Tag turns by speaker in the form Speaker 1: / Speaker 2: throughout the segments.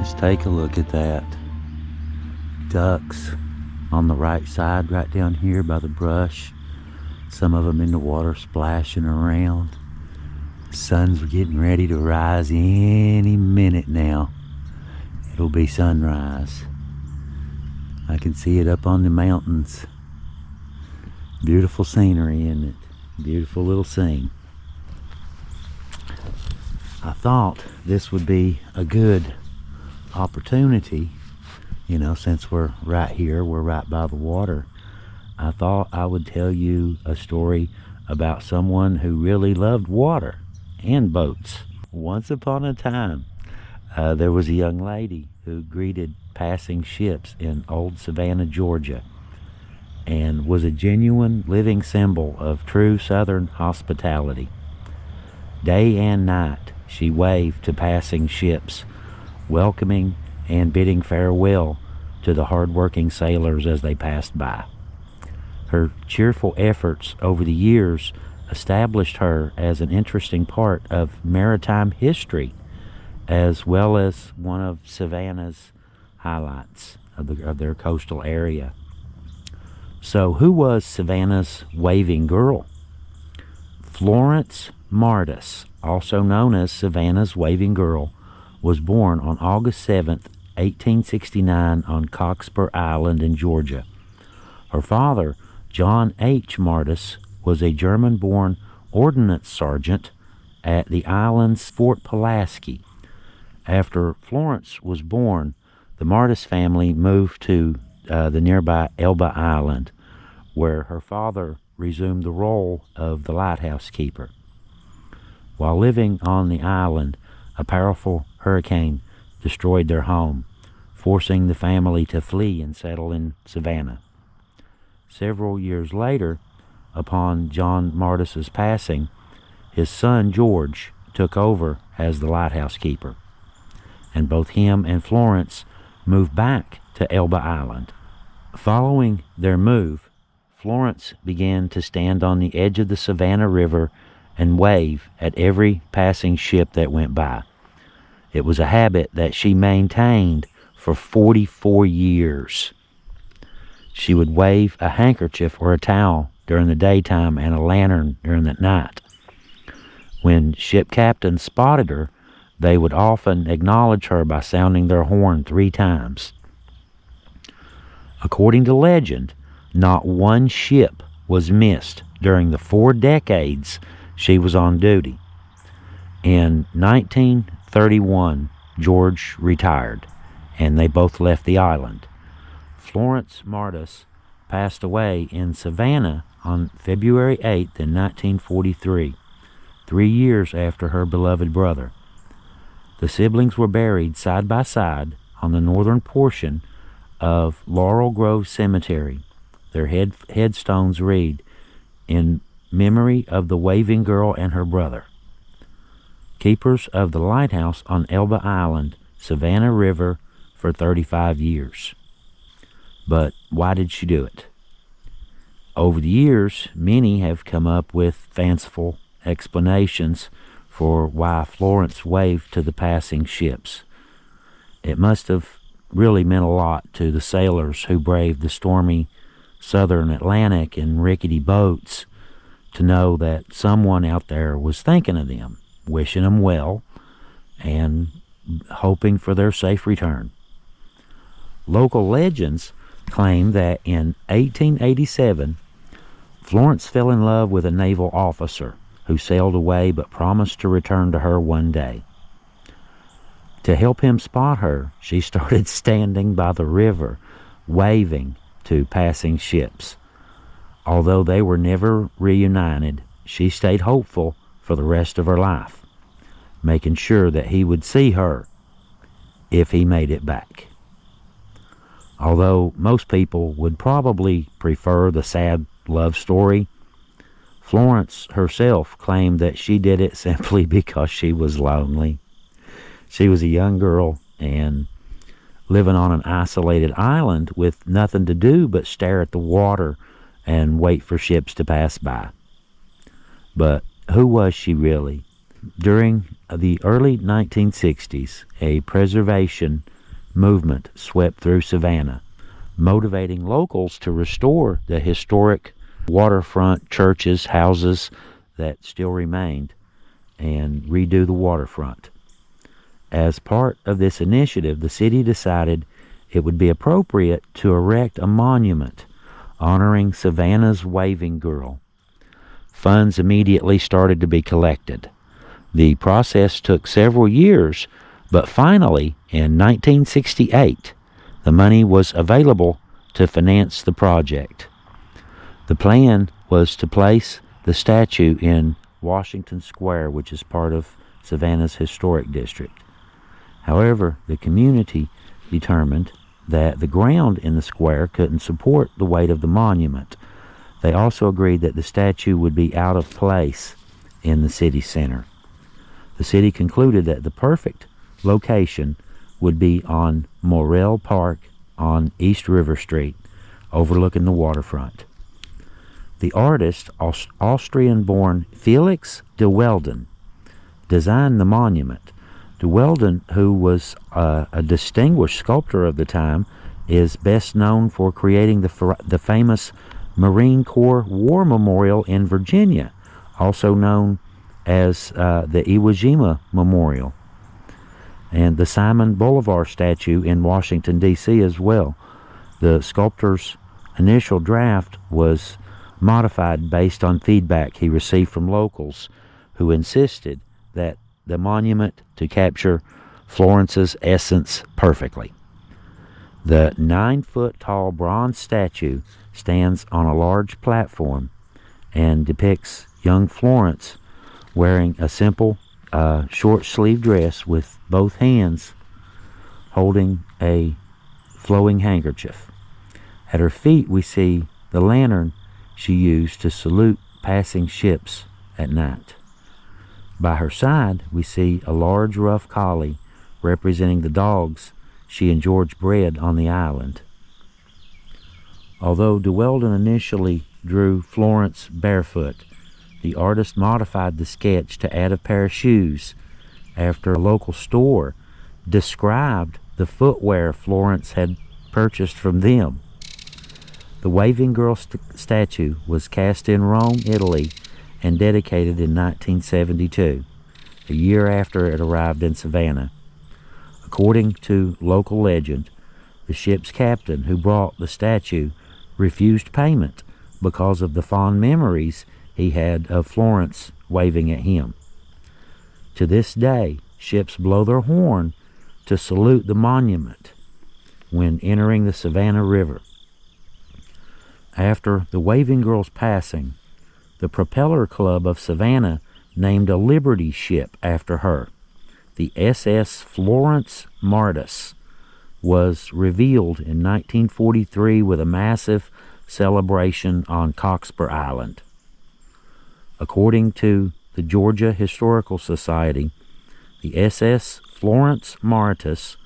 Speaker 1: Just take a look at that. Ducks on the right side right down here by the brush. Some of them in the water splashing around. The sun's getting ready to rise any minute now. It'll be sunrise. I can see it up on the mountains. Beautiful scenery, isn't it? Beautiful little scene. I thought this would be a good opportunity, you know, since we're right here, we're right by the water. I thought I would tell you a story about someone who really loved water and boats. Once upon a time, there was a young lady who greeted passing ships in old Savannah, Georgia, and was a genuine living symbol of true Southern hospitality. Day and night, she waved to passing ships, welcoming and bidding farewell to the hard-working sailors as they passed by. Her cheerful efforts over the years established her as an interesting part of maritime history, as well as one of Savannah's highlights of their coastal area. So who was Savannah's waving girl? Florence Martus, also known as Savannah's waving girl, was born on August 7th, 1869 on Cockspur Island in Georgia. Her father, John H. Martus, was a German-born ordnance sergeant at the island's Fort Pulaski. After Florence was born, the Martus family moved to the nearby Elba Island, where her father resumed the role of the lighthouse keeper. While living on the island, a powerful hurricane destroyed their home, forcing the family to flee and settle in Savannah. Several years later, upon John Martus's passing, his son George took over as the lighthouse keeper, and both him and Florence moved back to Elba Island. Following their move, Florence began to stand on the edge of the Savannah River and wave at every passing ship that went by. It was a habit that she maintained for 44 years. She would wave a handkerchief or a towel during the daytime and a lantern during the night. When ship captains spotted her, they would often acknowledge her by sounding their horn 3 times. According to legend, not one ship was missed during the 4 decades she was on duty. In 1931, George retired, and they both left the island. Florence Martus passed away in Savannah on February 8th in 1943, 3 years after her beloved brother. The siblings were buried side by side on the northern portion of Laurel Grove Cemetery. Their headstones read, "In memory of the waving girl and her brother. Keepers of the lighthouse on Elba Island, Savannah River, for 35 years. But why did she do it? Over the years, many have come up with fanciful explanations for why Florence waved to the passing ships. It must have really meant a lot to the sailors who braved the stormy southern Atlantic in rickety boats to know that someone out there was thinking of them, wishing them well, and hoping for their safe return. Local legends claim that in 1887, Florence fell in love with a naval officer who sailed away but promised to return to her one day. To help him spot her, she started standing by the river, waving to passing ships. Although they were never reunited, she stayed hopeful for the rest of her life, making sure that he would see her if he made it back. Although most people would probably prefer the sad love story, Florence herself claimed that she did it simply because she was lonely. She was a young girl and living on an isolated island with nothing to do but stare at the water and wait for ships to pass by. But who was she really? During the early 1960s, a preservation movement swept through Savannah, motivating locals to restore the historic waterfront churches, houses that still remained, and redo the waterfront. As part of this initiative, the city decided it would be appropriate to erect a monument honoring Savannah's waving girl. Funds immediately started to be collected. The process took several years, but finally, in 1968, the money was available to finance the project. The plan was to place the statue in Washington Square, which is part of Savannah's historic district. However, the community determined that the ground in the square couldn't support the weight of the monument. They also agreed that the statue would be out of place in the city center. The city concluded that the perfect location would be on Morrell Park on East River Street, overlooking the waterfront. The artist, Austrian-born Felix de Weldon, designed the monument. De Weldon, who was a distinguished sculptor of the time, is best known for creating the famous Marine Corps War Memorial in Virginia, also known as the Iwo Jima Memorial, and the Simon Bolivar statue in Washington, D.C. as well. The sculptor's initial draft was modified based on feedback he received from locals who insisted that the monument to capture Florence's essence perfectly. The 9-foot-tall bronze statue stands on a large platform and depicts young Florence wearing a simple short-sleeved dress with both hands holding a flowing handkerchief. At her feet we see the lantern she used to salute passing ships at night. By her side we see a large rough collie representing the dogs she and George bred on the island. Although de Weldon initially drew Florence barefoot, the artist modified the sketch to add a pair of shoes after a local store described the footwear Florence had purchased from them. The Waving Girl statue was cast in Rome, Italy, and dedicated in 1972, a year after it arrived in Savannah. According to local legend, the ship's captain who brought the statue refused payment because of the fond memories he had of Florence waving at him. To this day, ships blow their horn to salute the monument when entering the Savannah River. After the Waving Girl's passing, the Propeller Club of Savannah named a Liberty ship after her. The SS Florence Martus was revealed in 1943 with a massive celebration on Cockspur Island. According to the Georgia Historical Society, the SS Florence Martus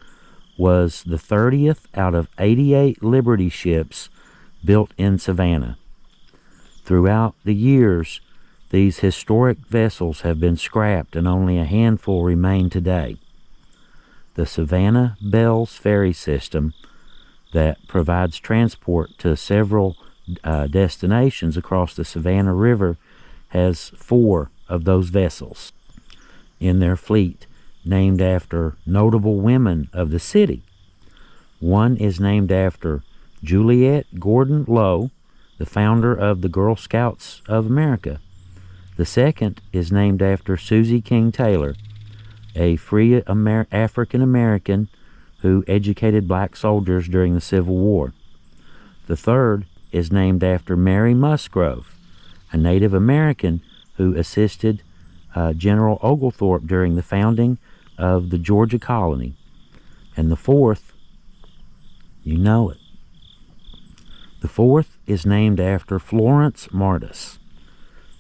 Speaker 1: was the 30th out of 88 Liberty ships built in Savannah. Throughout the years, these historic vessels have been scrapped and only a handful remain today. The Savannah Bells ferry system that provides transport to several destinations across the Savannah River has 4 of those vessels in their fleet, named after notable women of the city. One is named after Juliette Gordon Low, the founder of the Girl Scouts of America. The second is named after Susie King Taylor, a free African American who educated black soldiers during the Civil War. The third is named after Mary Musgrove, a Native American who assisted General Oglethorpe during the founding of the Georgia colony. And the fourth, you know it. The fourth is named after Florence Martus,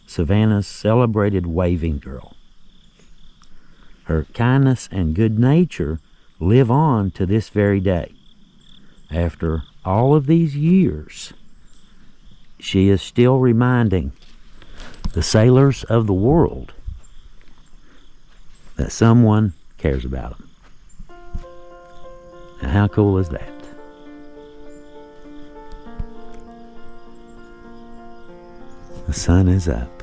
Speaker 1: Savannah's celebrated waving girl. Her kindness and good nature live on to this very day. After all of these years, she is still reminding the sailors of the world that someone cares about them. And how cool is that? The sun is up.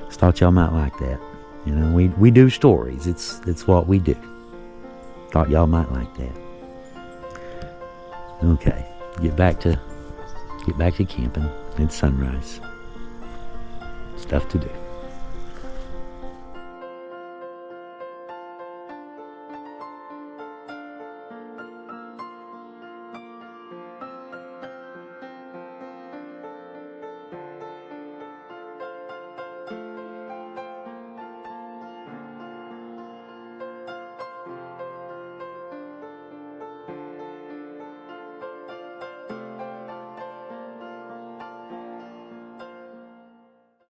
Speaker 1: Just thought y'all might like that. You know, we do stories. It's what we do. Thought y'all might like that. Okay, get back to camping. It's sunrise. Stuff to do.